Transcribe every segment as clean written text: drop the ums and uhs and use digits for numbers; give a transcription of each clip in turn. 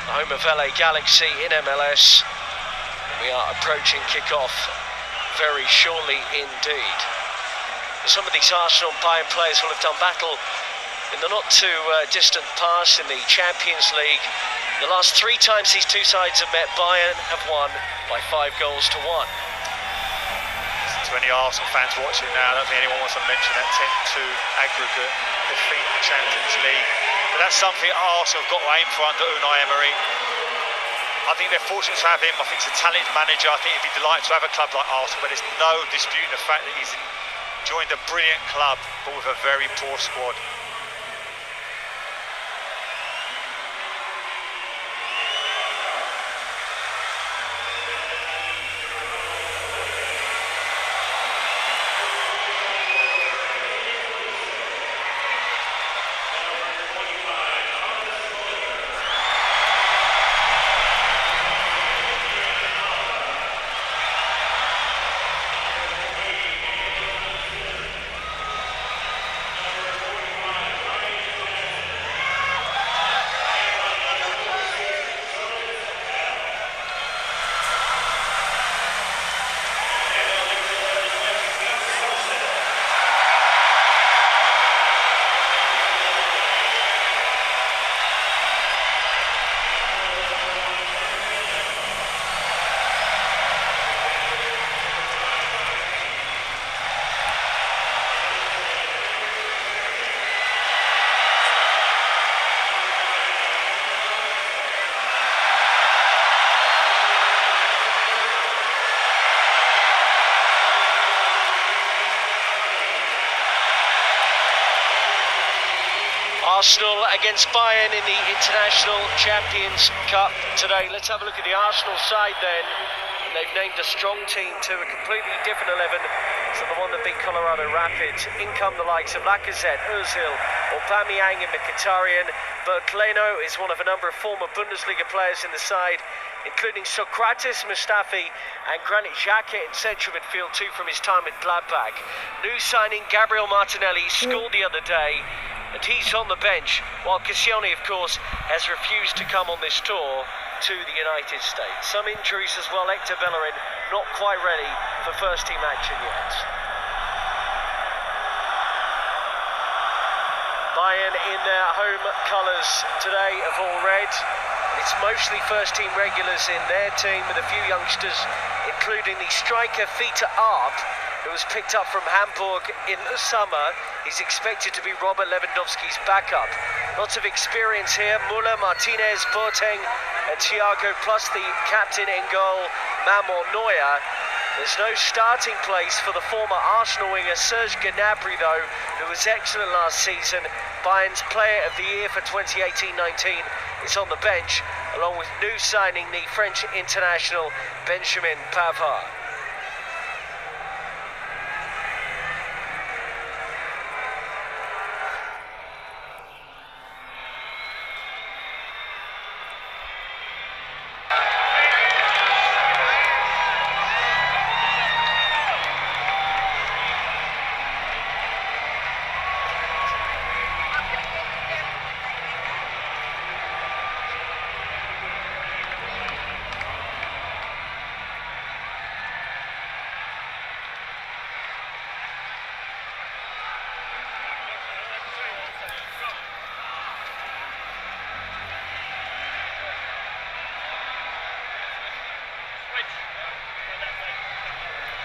home of LA Galaxy in MLS. We are approaching kick-off very shortly indeed. Some of these Arsenal and Bayern players will have done battle in the not too distant past in the Champions League. The last 3 times these two sides have met, Bayern have won by 5 goals to 1. To any Arsenal fans watching now, I don't think anyone wants to mention that 10-2 aggregate defeat in the Champions League. But that's something Arsenal have got to aim for under Unai Emery. I think they're fortunate to have him. I think he's a talented manager. I think he'd be delighted to have a club like Arsenal, but there's no disputing the fact that he's joined a brilliant club, but with a very poor squad. Arsenal against Bayern in the International Champions Cup today. Let's have a look at the Arsenal side then. They've named a strong team to a completely different 11 to the one that beat Colorado Rapids. In come the likes of Lacazette, Ozil, Aubameyang and Mkhitaryan. Bertleno is one of a number of former Bundesliga players in the side, including Socrates Mustafi and Granit Xhaka in central midfield too from his time at Gladbach. New signing Gabriel Martinelli scored the other day, and he's on the bench, while Koscielny, of course, has refused to come on this tour to the United States. Some injuries as well. Hector Bellerin not quite ready for first-team action yet. Bayern in their home colours today of all red. It's mostly first-team regulars in their team, with a few youngsters, including the striker Fita Arp, who was picked up from Hamburg in the summer. He's expected to be Robert Lewandowski's backup. Lots of experience here. Müller, Martinez, Boateng and Thiago, plus the captain in goal, Manuel Neuer. There's no starting place for the former Arsenal winger Serge Gnabry, though, who was excellent last season. Bayern's Player of the Year for 2018-19 is on the bench, along with new signing the French international Benjamin Pavard.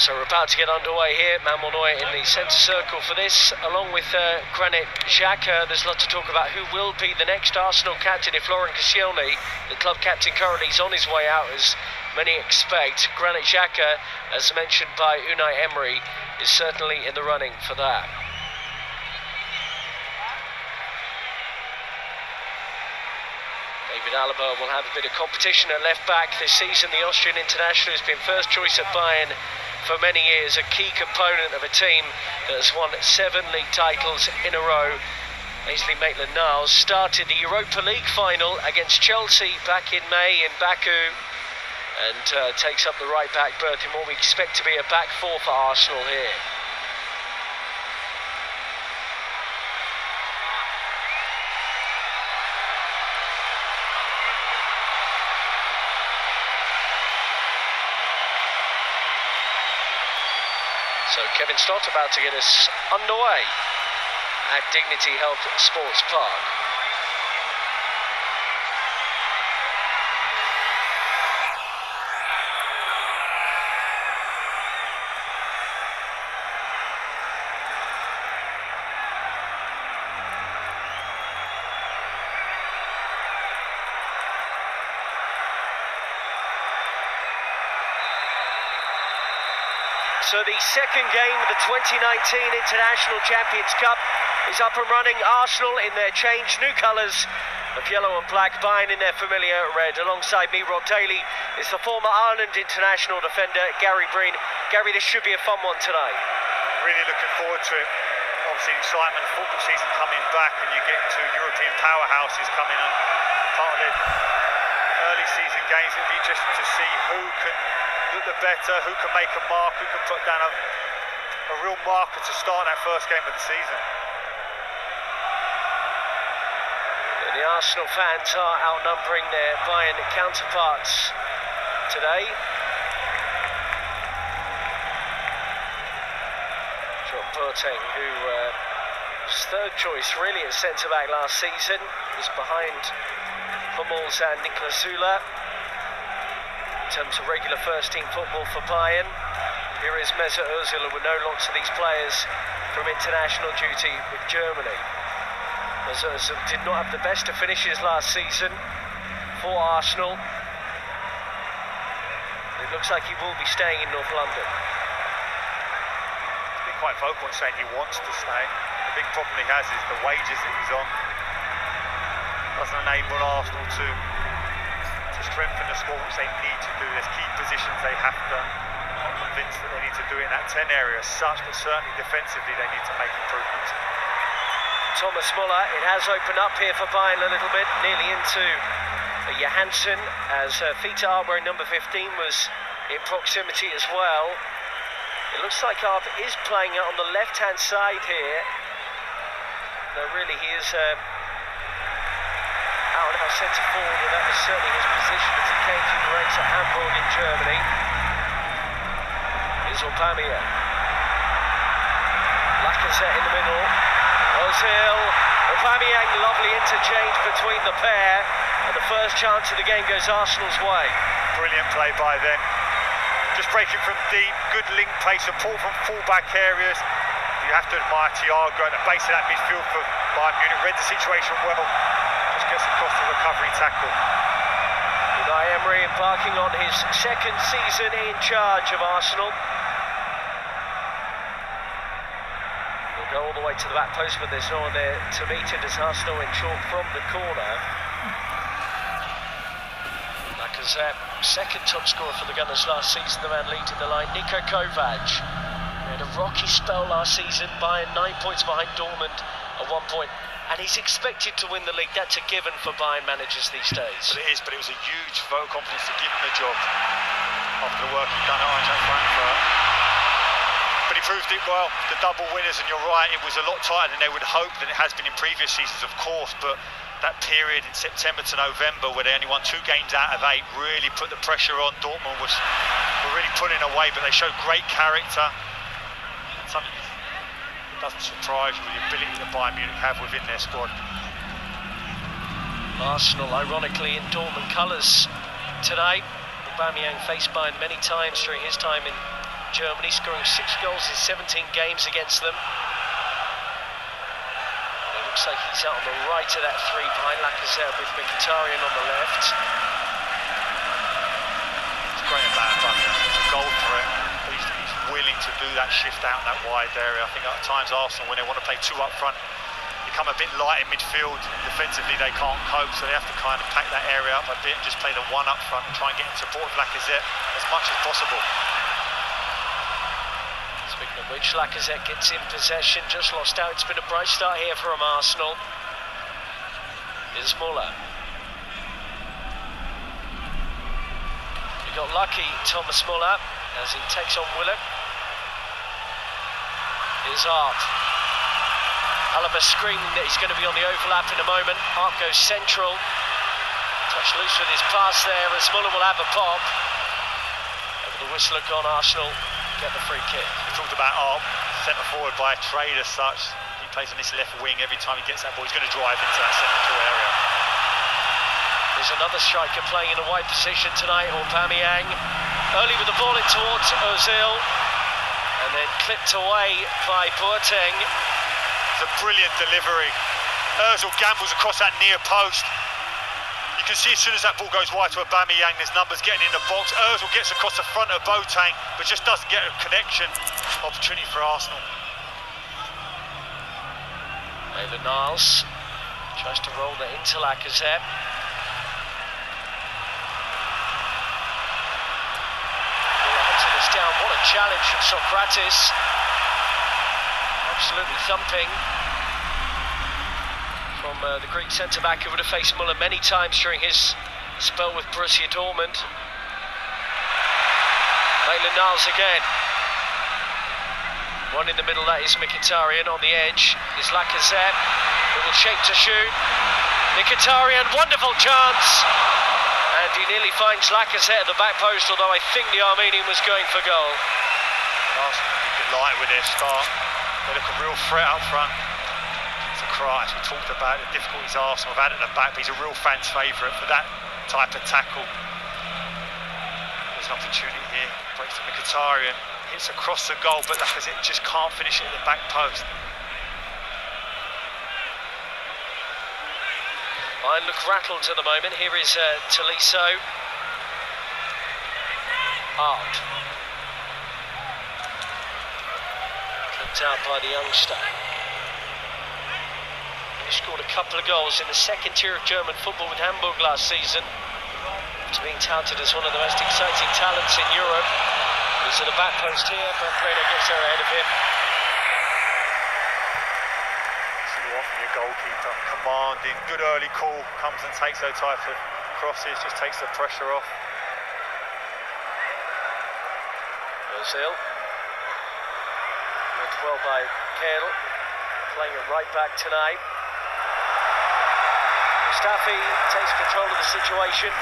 So we're about to get underway here. Manuel Neuer in the centre circle for this, along with Granit Xhaka. There's a lot to talk about who will be the next Arsenal captain if Laurent Koscielny, the club captain, currently is on his way out, as many expect. Granit Xhaka, as mentioned by Unai Emery, is certainly in the running for that. David Alaba will have a bit of competition at left back this season. The Austrian international has been first choice at Bayern for many years, a key component of a team that has won 7 league titles in a row. Ainsley Maitland-Niles started the Europa League final against Chelsea back in May in Baku, and takes up the right back berth in what we expect to be a back four for Arsenal here. So Kevin Stott about to get us underway at Dignity Health Sports Park. So the second game of the 2019 International Champions Cup is up and running. Arsenal in their changed new colours of yellow and black, Bayern in their familiar red. Alongside me, Rob Daly, is the former Ireland international defender, Gary Breen. Gary, this should be a fun one tonight. Really looking forward to it. Obviously, excitement of football season coming back, and you get into European powerhouses coming on. Part of the early season games, it'll be interesting to see who can look the better, who can make a mark, who can put down a real marker to start that first game of the season. And the Arsenal fans are outnumbering their Bayern counterparts today. John Boateng, who was third choice really at centre-back last season, was behind Hummels and Niklas Zula in terms of regular first-team football for Bayern. Here is Mesut Ozil, who would know lots of these players from international duty with Germany. Mesut Ozil did not have the best of finishes last season for Arsenal. It looks like he will be staying in North London. He's been quite vocal in saying he wants to stay. The big problem he has is the wages that he's on. Doesn't enable Arsenal to strengthen the squad, which they need to do. There's key positions they have to. I'm convinced that they need to do it in that 10 area as such, but certainly defensively they need to make improvements. Thomas Muller, it has opened up here for Bayern a little bit, nearly into Johansson, as Fita Arbor, number 15, was in proximity as well. It looks like Arp is playing it on the left-hand side here. No, really, he is out now centre forward, and that was certainly his position as he came through the ranks at Hamburg in Germany. Here's Aubameyang. Lacazette in the middle. Ozil. Aubameyang, lovely interchange between the pair, and the first chance of the game goes Arsenal's way. Brilliant play by them. Just breaking from deep, good link play, support from full-back areas. You have to admire Thiago at the base of that midfield for Bayern Munich. Read the situation well. Gets across the recovery tackle. Unai Emery embarking on his second season in charge of Arsenal. We'll go all the way to the back post, but there's no one there to meet it as Arsenal in chalk from the corner. Lacazette, second top scorer for the Gunners last season, the man leading the line. Niko Kovac had a rocky spell last season, Bayern 9 points behind Dortmund at 1 point. And he's expected to win the league. That's a given for Bayern managers these days. But it is, but it was a huge vote of confidence to give him the job after the work he'd done at Eintracht Frankfurt. But he proved it well, the double winners, and you're right, it was a lot tighter than they would hope than it has been in previous seasons, of course, but that period in September to November where they only won 2 games out of 8 really put the pressure on. Dortmund were really pulling away, but they showed great character. Something doesn't surprise you with the ability that Bayern Munich have within their squad. Arsenal, ironically, in Dortmund colours tonight. Aubameyang faced Bayern many times during his time in Germany, scoring 6 goals in 17 games against them. It looks like he's out on the right of that 3 behind Lacazette with Mkhitaryan on the left. It's great about Aubameyang. It's a goal threat. He's willing to do that shift out in that wide area. I think at times Arsenal, when they want to play 2 up front, become a bit light in midfield. Defensively they can't cope, so they have to kind of pack that area up a bit and just play the 1 up front and try and get in support of Lacazette as much as possible. Speaking of which, Lacazette gets in possession, just lost out. It's been a bright start here from Arsenal. Here's Muller. He got lucky, Thomas Muller, as he takes on Willock. Here's Arp. Alaba screaming that he's going to be on the overlap in a moment. Arp goes central. Touch loose with his pass there as Muller will have a pop. Over the whistle had gone, Arsenal get the free kick. We talked about centre forward by trade as such. He plays on this left wing. Every time he gets that ball, he's going to drive into that central area. There's another striker playing in a wide position tonight, Aubameyang. Early with the ball in towards Ozil, and then clipped away by Boateng. It's a brilliant delivery. Ozil gambles across that near post. You can see as soon as that ball goes wide to Aubameyang, there's numbers getting in the box. Ozil gets across the front of Boateng, but just doesn't get a connection. Opportunity for Arsenal. Niles tries to roll that into Lacazette. Down. What a challenge from Socrates. Absolutely thumping from the Greek centre-back who would have faced Muller many times during his spell with Borussia Dortmund. Maitland-Niles again. One in the middle, that is Mkhitaryan. On the edge is Lacazette. Little shape to shoot. Mkhitaryan, wonderful chance. And he nearly finds Lacazette at the back post, although I think the Armenian was going for goal. Arsenal will be delighted with their start. They look a real threat up front. It's a cry, as we talked about, the difficulties Arsenal have had at the back, but he's a real fan's favourite for that type of tackle. There's an opportunity here. Breaks to Mkhitaryan, hits across the goal, but Lacazette just can't finish it at the back post. Bayern look rattled at the moment. Here is Tolisso. Up. Clipped out by the youngster. He scored a couple of goals in the second tier of German football with Hamburg last season. He's being touted as one of the most exciting talents in Europe. He's at the back post here, but Leno gets there ahead of him. Goalkeeper, commanding, good early call, comes and takes those types of crosses, just takes the pressure off. Ozil. Worked well by Kale, playing it right back tonight. Mustafi takes control of the situation.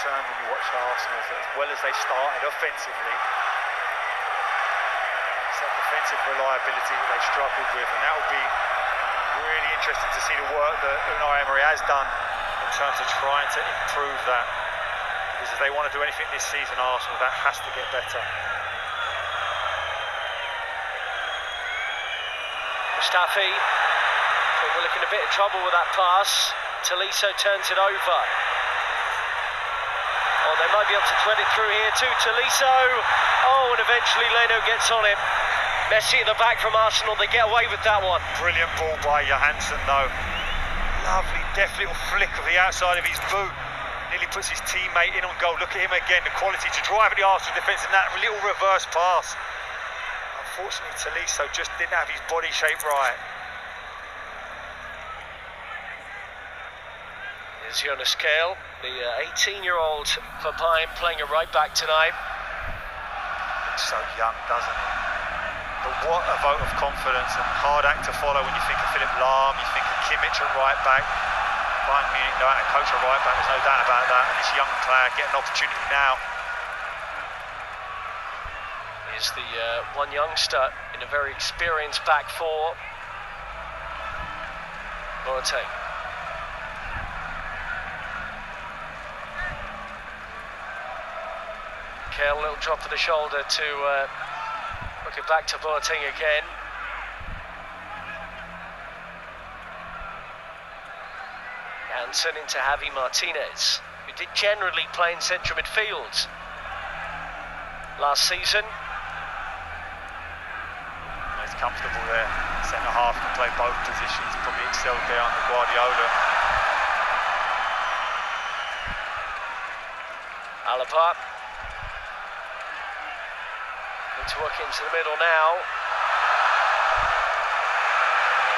When you watch Arsenal, as well as they started offensively, it's that defensive reliability that they struggled with, and that will be really interesting to see the work that Unai Emery has done in terms of trying to improve that. Because if they want to do anything this season, Arsenal, that has to get better. Mustafi, we're looking a bit of trouble with that pass. Tolisso turns it over. Oh, they might be able to thread it through here too. Tolisso. Oh, and eventually Leno gets on him. Messi at the back from Arsenal. They get away with that one. Brilliant ball by Johansson, though. Lovely, deft little flick of the outside of his boot. Nearly puts his teammate in on goal. Look at him again. The quality to drive at the Arsenal defence in that little reverse pass. Unfortunately, Tolisso just didn't have his body shape right. Here's Jonas Kale, the 18-year-old for Bayern, playing a right back tonight. Looks so young, doesn't it? But what a vote of confidence, and hard act to follow when you think of Philipp Lahm, you think of Kimmich at right back. Bayern Munich know how to coach a right back, there's no doubt about that. And this young player getting an opportunity now. Here's the one youngster in a very experienced back four. Boateng. Kale, little drop of the shoulder to look it back to Boateng again. Janssen into Javi Martinez, who did generally play in central midfield last season. He's comfortable there. Centre half can play both positions, probably excelled there under Guardiola. Alaba. To work into the middle now.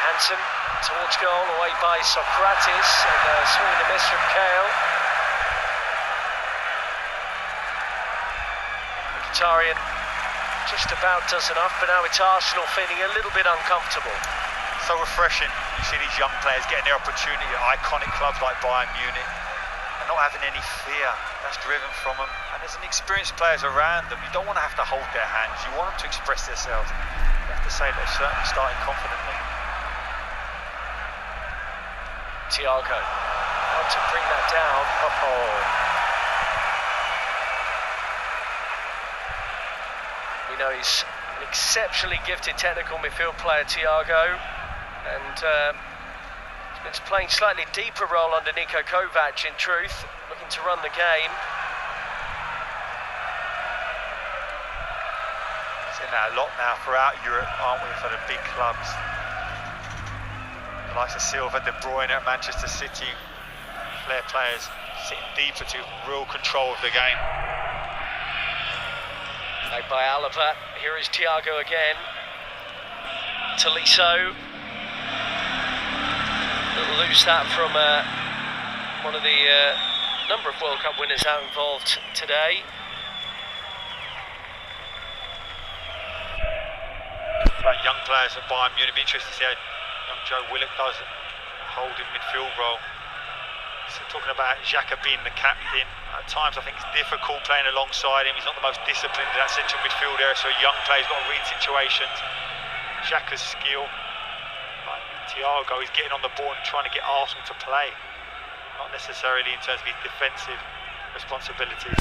Hansen towards goal, away by Socrates, and swing and a miss from Kale. Mkhitaryan just about does enough, but now it's Arsenal feeling a little bit uncomfortable. So refreshing. You see these young players getting their opportunity at iconic clubs like Bayern Munich and not having any fear that's driven from them. And there's an experienced players around them. You don't want to have to hold their hands. You want them to express themselves. You have to say they're certainly starting confidently. Thiago, how to bring that down. We know he's an exceptionally gifted technical midfield player, Thiago, and he's been playing slightly deeper role under Niko Kovac, in truth, looking to run the game. Seeing that a lot now throughout Europe, aren't we, for the big clubs. The likes of Silva, De Bruyne at Manchester City, flair players sitting deeper to real control of the game. Back by Alaba, here is Thiago again. Tolisso. They'll lose that from one of the number of World Cup winners out involved today. Like young players at Bayern Munich, be interested to see how young Joe Willock does holding midfield role. So talking about Xhaka being the captain, at times I think it's difficult playing alongside him. He's not the most disciplined in that central midfield area, so a young player's got to read situations. Xhaka's skill, like Thiago, is getting on the ball and trying to get Arsenal to play, not necessarily in terms of his defensive responsibilities.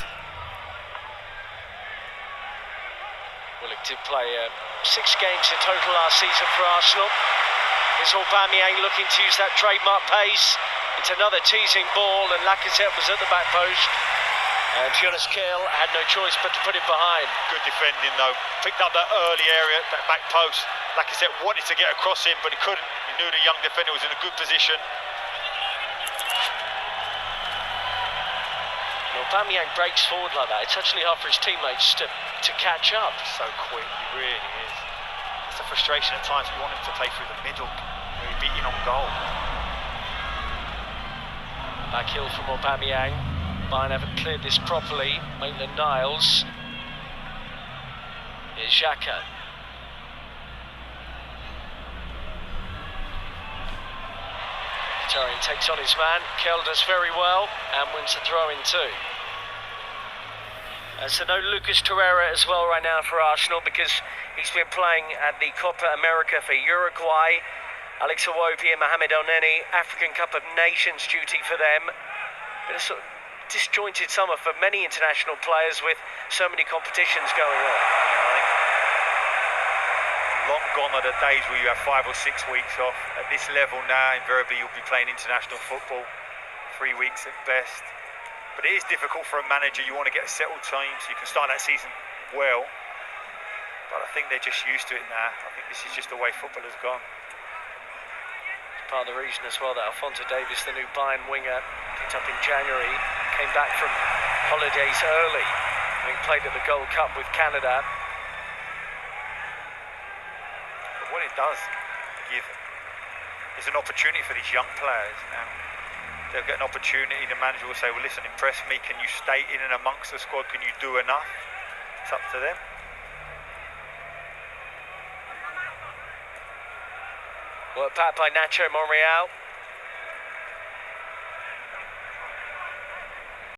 Willock did play 6 games in total last season for Arsenal. Here's Aubameyang looking to use that trademark pace. It's another teasing ball, and Lacazette was at the back post. And Jonas Kehl had no choice but to put it behind. Good defending though. Picked up that early area, that back post. Lacazette wanted to get across him, but he couldn't. He knew the young defender was in a good position. And Aubameyang breaks forward like that. It's actually hard for his teammates to catch up. So quick, he really is. It's the frustration at times. You want him to play through the middle, where he's beating on goal. Back heel from Aubameyang. Bayern haven't cleared this properly. Maitland-Niles. Here's Xhaka. Mkhitaryan takes on his man. Kehl does very well and wins the throw-in too. So no Lucas Torreira as well right now for Arsenal, because he's been playing at the Copa America for Uruguay. Alex Iwobi and Mohamed El-Neni, African Cup of Nations duty for them. Been a sort of disjointed summer for many international players with so many competitions going on. Long gone are the days where you have 5 or 6 weeks off. At this level now, invariably you'll be playing international football, 3 weeks at best. But it is difficult for a manager. You want to get a settled team so you can start that season well. But I think they're just used to it now. I think this is just the way football has gone. Part of the reason as well that Alphonso Davies, the new Bayern winger, picked up in January, came back from holidays early, having played at the Gold Cup with Canada. But what it does give is an opportunity for these young players. Now, they'll get an opportunity, the manager will say, well listen, impress me, can you stay in and amongst the squad, can you do enough? It's up to them. Work back by Nacho Monreal.